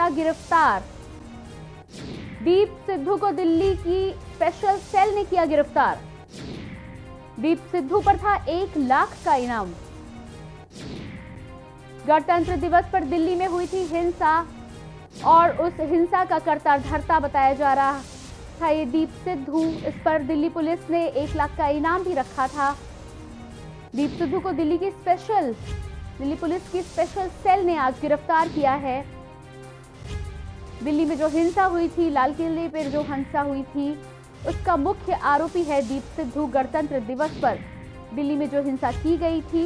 करता गिरफ्तार। दीप सिद्धू को दिल्ली की स्पेशल सेल ने किया गिरफ्तार। दीप सिद्धू पर था 1 लाख का इनाम। गणतंत्र दिवस पर दिल्ली में हुई थी हिंसा और उस हिंसा का करता धर्ता बताया जा रहा था ये दीप सिद्धू। इस पर दिल्ली पुलिस ने 1 लाख का इनाम भी रखा था। दीप सिद्धू को दिल्ली पुलिस की स्पेशल सेल ने आज गिरफ्तार किया है। दिल्ली में जो हिंसा हुई थी, लाल किले पर जो हिंसा हुई थी, उसका मुख्य आरोपी है दीप सिद्धू। गणतंत्र दिवस पर दिल्ली में जो हिंसा की गई थी,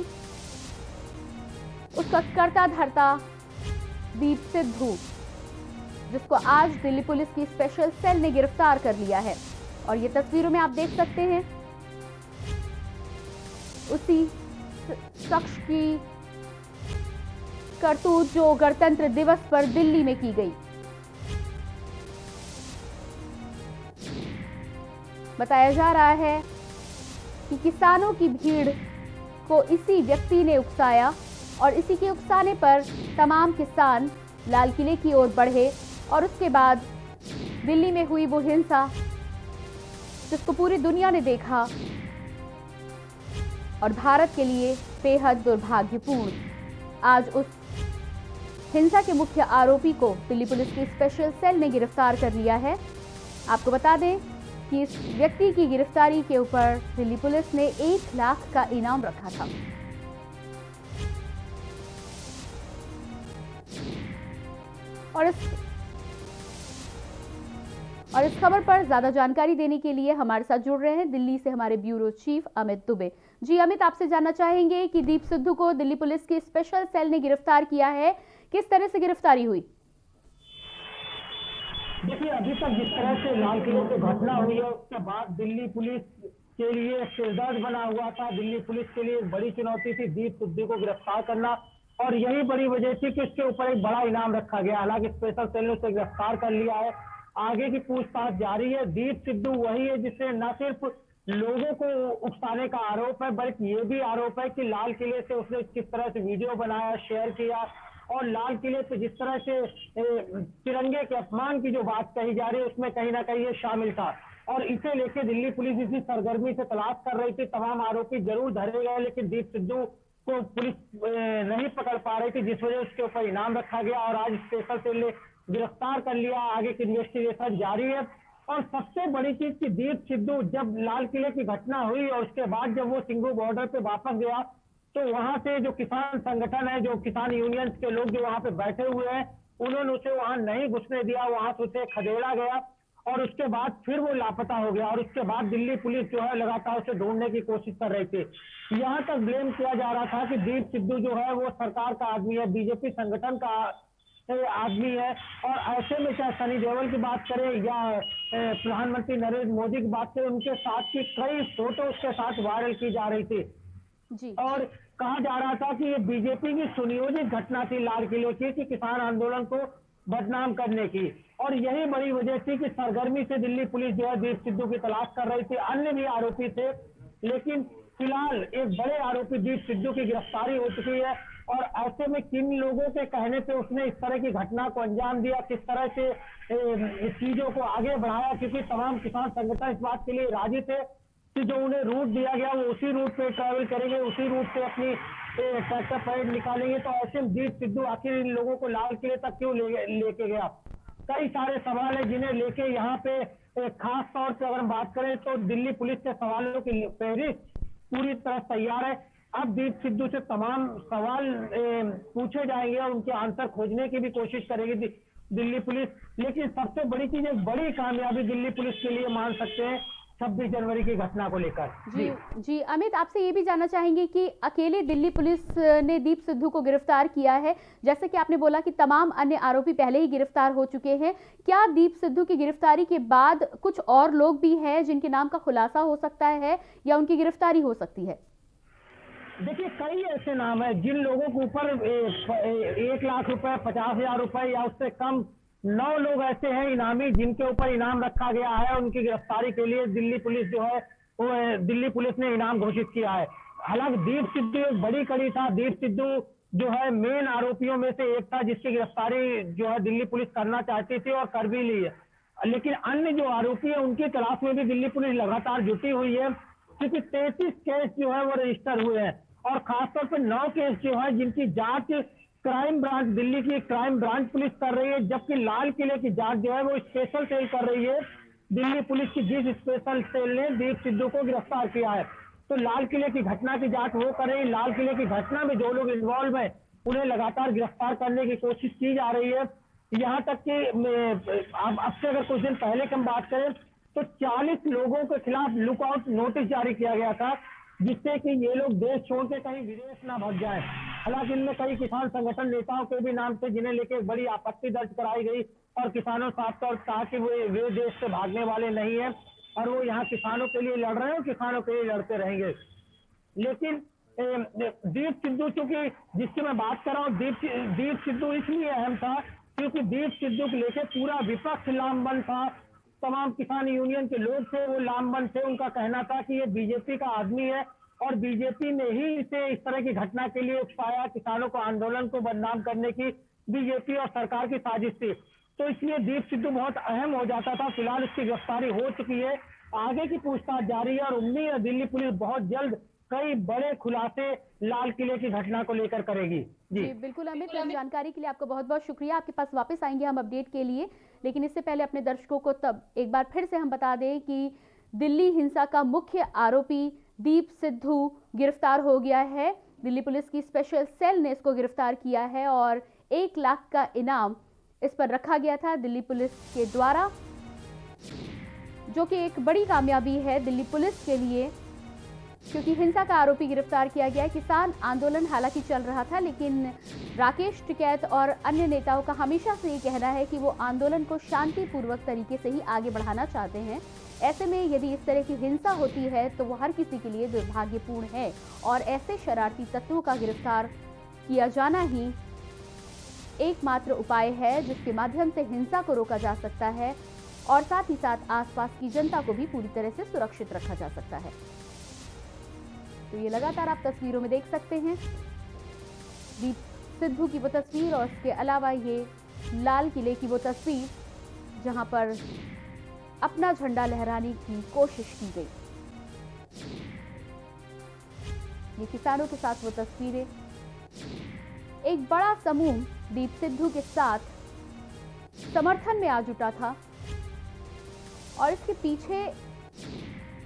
उसका करता धर्ता दीप सिद्धू, जिसको आज दिल्ली पुलिस की स्पेशल सेल ने गिरफ्तार कर लिया है। और ये तस्वीरों में आप देख सकते हैं उसी शख्स की करतूत जो गणतंत्र दिवस पर दिल्ली में की गई। बताया जा रहा है कि किसानों की भीड़ को इसी व्यक्ति ने उकसाया और इसी के उकसाने पर तमाम किसान लाल किले की ओर बढ़े और उसके बाद दिल्ली में हुई वो हिंसा जिसको पूरी दुनिया ने देखा और भारत के लिए बेहद दुर्भाग्यपूर्ण। आज उस हिंसा के मुख्य आरोपी को दिल्ली पुलिस की स्पेशल सेल ने गिरफ्तार कर लिया है। आपको बता दें कि इस व्यक्ति की गिरफ्तारी के ऊपर दिल्ली पुलिस ने 1 लाख का इनाम रखा था। और इस खबर पर ज्यादा जानकारी देने के लिए हमारे साथ जुड़ रहे हैं दिल्ली से हमारे ब्यूरो चीफ अमित दुबे जी। अमित, आपसे जानना चाहेंगे कि दीप सिद्धू को दिल्ली पुलिस की स्पेशल सेल ने गिरफ्तार किया है, किस तरह से गिरफ्तारी हुई? देखिए, अभी तक जिस तरह से लाल किले पे घटना हुई है उसके बाद दिल्ली पुलिस के लिए सिरदर्द बना हुआ था। दिल्ली पुलिस के लिए एक बड़ी चुनौती थी दीप सिद्धू को गिरफ्तार करना और यही बड़ी वजह थी कि उसके ऊपर एक बड़ा इनाम रखा गया। हालांकि स्पेशल सेल ने उसे गिरफ्तार कर लिया है, आगे की पूछताछ जारी है। दीप सिद्धू वही है जिससे न सिर्फ लोगों को उकसाने का आरोप है बल्कि ये भी आरोप है कि लाल किले से उसने किस तरह से वीडियो बनाया, शेयर किया और लाल किले पे जिस तरह से तिरंगे के अपमान की जो बात कही जा रही है उसमें कहीं ना कहीं ये शामिल था। और इसे लेके दिल्ली पुलिस इसी सरगर्मी से तलाश कर रही थी। तमाम आरोपी जरूर धरे गए लेकिन दीप सिद्धू को पुलिस नहीं पकड़ पा रही थी, जिस वजह उसके ऊपर इनाम रखा गया और आज स्पेशल सेल ने गिरफ्तार कर लिया। आगे की इन्वेस्टिगेशन जारी है। और सबसे बड़ी चीज की दीप सिद्धू जब लाल किले की घटना हुई और उसके बाद जब वो सिंघू बॉर्डर पे वापस गया तो वहां से जो किसान संगठन है, जो किसान यूनियंस के लोग जो वहां पे बैठे हुए हैं, उन्होंने उसे वहां नहीं घुसने दिया, वहां से उसे खदेड़ा गया और उसके बाद फिर वो लापता हो गया। और उसके बाद दिल्ली पुलिस जो है लगातार उसे ढूंढने की कोशिश कर रही थी। यहाँ तक ब्लेम किया जा रहा था कि दीप सिद्धू जो है वो सरकार का आदमी है, बीजेपी संगठन का आदमी है और ऐसे में चाहे सनी देओल की बात करें या प्रधानमंत्री नरेंद्र मोदी की बात करें, उनके साथ की कई फोटो उसके साथ वायरल की जा रही थी जी। और कहा जा रहा था कि ये बीजेपी की सुनियोजित घटना थी लाल किले की, कि किसान आंदोलन को बदनाम करने की। और यही बड़ी वजह थी कि सरगर्मी से दिल्ली पुलिस जो है दीप सिद्धू की तलाश कर रही थी। अन्य भी आरोपी थे लेकिन फिलहाल एक बड़े आरोपी दीप सिद्धू की गिरफ्तारी हो चुकी है। और ऐसे में किन लोगों के कहने पे उसने इस तरह की घटना को अंजाम दिया, किस तरह से चीजों को आगे बढ़ाया, क्योंकि तमाम किसान संगठन इस बात के लिए राजी थे कि जो उन्हें रूट दिया गया वो उसी रूट पे ट्रैवल करेंगे, उसी रूट पे अपनी ट्रैक्टर परेड निकालेंगे। तो ऐसे में दीप सिद्धू आखिर इन लोगों को लाल किले तक क्यों लेके गया? कई सारे सवाल है जिन्हें लेके यहाँ पे खास तौर से अगर हम बात करें तो दिल्ली पुलिस के सवालों की फहरिस्त पूरी तरह तैयार है। अब दीप सिद्धू से तमाम सवाल पूछे जाएंगे और उनके आंसर खोजने की भी कोशिश करेगी दिल्ली पुलिस। लेकिन सबसे बड़ी चीज, एक बड़ी कामयाबी दिल्ली पुलिस के लिए मान सकते हैं 26 जनवरी की घटना को लेकर। जी अमित, आपसे ये भी जानना चाहेंगे कि अकेले दिल्ली पुलिस ने दीप सिद्धू को गिरफ्तार किया है, जैसे कि आपने बोला कि तमाम अन्य आरोपी पहले ही गिरफ्तार हो चुके हैं, क्या दीप सिद्धू की गिरफ्तारी के बाद कुछ और लोग भी हैं जिनके नाम का खुलासा हो सकता है या उनकी गिरफ्तारी हो सकती है? देखिए, कई ऐसे नाम है जिन लोगों के ऊपर 1 लाख रुपए, 50,000 रुपए या उससे कम 9 लोग ऐसे हैं इनामी जिनके ऊपर इनाम रखा गया है। उनकी गिरफ्तारी के लिए दिल्ली पुलिस जो है वो दिल्ली पुलिस ने इनाम घोषित किया है। हालांकि दीप सिद्धू एक बड़ी कड़ी था। दीप सिद्धू जो है मेन आरोपियों में से एक था, जिसकी गिरफ्तारी जो है दिल्ली पुलिस करना चाहती थी और कर भी ली है। लेकिन अन्य जो आरोपी है उनकी तलाश में भी दिल्ली पुलिस लगातार जुटी हुई है, क्योंकि 33 केस जो है वो रजिस्टर हुए हैं और खासतौर पर 9 केस जो है जिनकी जांच क्राइम ब्रांच, दिल्ली की क्राइम ब्रांच पुलिस कर रही है, जबकि लाल किले की जांच जो है वो स्पेशल सेल कर रही है। दिल्ली पुलिस की जिस स्पेशल सेल ने दीप सिद्धू को गिरफ्तार किया है, तो लाल किले की घटना की जांच वो कर रही है। लाल किले की घटना में जो लोग इन्वॉल्व है उन्हें लगातार गिरफ्तार करने की कोशिश की जा रही है। यहाँ तक कि अब से अगर कुछ दिन पहले की हम बात करें तो 40 लोगों के खिलाफ लुकआउट नोटिस जारी किया गया था, जिससे कि ये लोग देश छोड़ के कहीं विदेश ना भाग जाए। हालांकि इनमें कई किसान संगठन नेताओं के भी नाम थे, जिन्हें लेकर बड़ी आपत्ति दर्ज कराई गई और किसानों साफ तौर कहा कि वे देश से भागने वाले नहीं है और वो यहाँ किसानों के लिए लड़ रहे हैं और किसानों के लिए लड़ते रहेंगे। लेकिन दीप सिद्धू, चूंकि जिसकी मैं बात कर रहा हूँ, दीप सिद्धू इसलिए अहम था क्योंकि दीप सिद्धू को लेकर पूरा विपक्ष लामबंद था। तमाम किसान यूनियन के लोग थे वो लामबंद थे। उनका कहना था कि ये बीजेपी का आदमी है और बीजेपी ने ही इसे इस तरह की घटना के लिए उकसाया। किसानों को, आंदोलन को बदनाम करने की बीजेपी और सरकार की साजिश थी, तो इसलिए दीप सिद्धू बहुत अहम हो जाता था। फिलहाल उसकी गिरफ्तारी हो चुकी है, आगे की पूछताछ जारी है और उम्मीद है दिल्ली पुलिस बहुत जल्द कई बड़े खुलासे लाल किले की घटना को लेकर करेगी। जी बिल्कुल अमित, इस जानकारी के लिए आपका बहुत बहुत शुक्रिया। आपके पास वापस आएंगे हम अपडेट के लिए, लेकिन इससे पहले अपने दर्शकों को तब एक बार फिर से हम बता दें कि दिल्ली हिंसा का मुख्य आरोपी दीप सिद्धू गिरफ्तार हो गया है। दिल्ली पुलिस की स्पेशल सेल ने इसको गिरफ्तार किया है और 1 लाख का इनाम इस पर रखा गया था दिल्ली पुलिस के द्वारा, जो कि एक बड़ी कामयाबी है दिल्ली पुलिस के लिए, क्योंकि हिंसा का आरोपी गिरफ्तार किया गया है। किसान आंदोलन हालांकि चल रहा था, लेकिन राकेश टिकैत और अन्य नेताओं का हमेशा से ये कहना है कि वो आंदोलन को शांतिपूर्वक तरीके से ही आगे बढ़ाना चाहते हैं। ऐसे में यदि इस तरह की हिंसा होती है तो वो हर किसी के लिए दुर्भाग्यपूर्ण है और ऐसे शरारती तत्वों का गिरफ्तार किया जाना ही एकमात्र उपाय है जिसके माध्यम से हिंसा को रोका जा सकता है और साथ ही साथ आसपास की जनता को भी पूरी तरह से सुरक्षित रखा जा सकता है। तो ये लगातार आप तस्वीरों में देख सकते हैं दीप सिद्धू की वो तस्वीर और इसके अलावा ये लाल किले की वो तस्वीर जहां पर अपना झंडा लहराने की कोशिश की गई। ये किसानों के साथ वो तस्वीरें, एक बड़ा समूह दीप सिद्धू के साथ समर्थन में आ जुटा था और इसके पीछे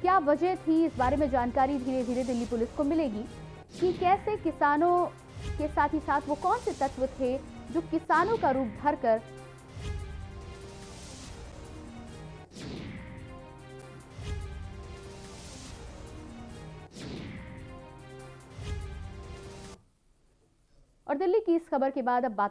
क्या वजह थी, इस बारे में जानकारी धीरे धीरे दिल्ली पुलिस को मिलेगी कि कैसे किसानों के साथ ही साथ वो कौन से तत्व थे जो किसानों का रूप धरकर और दिल्ली की इस खबर के बाद अब बात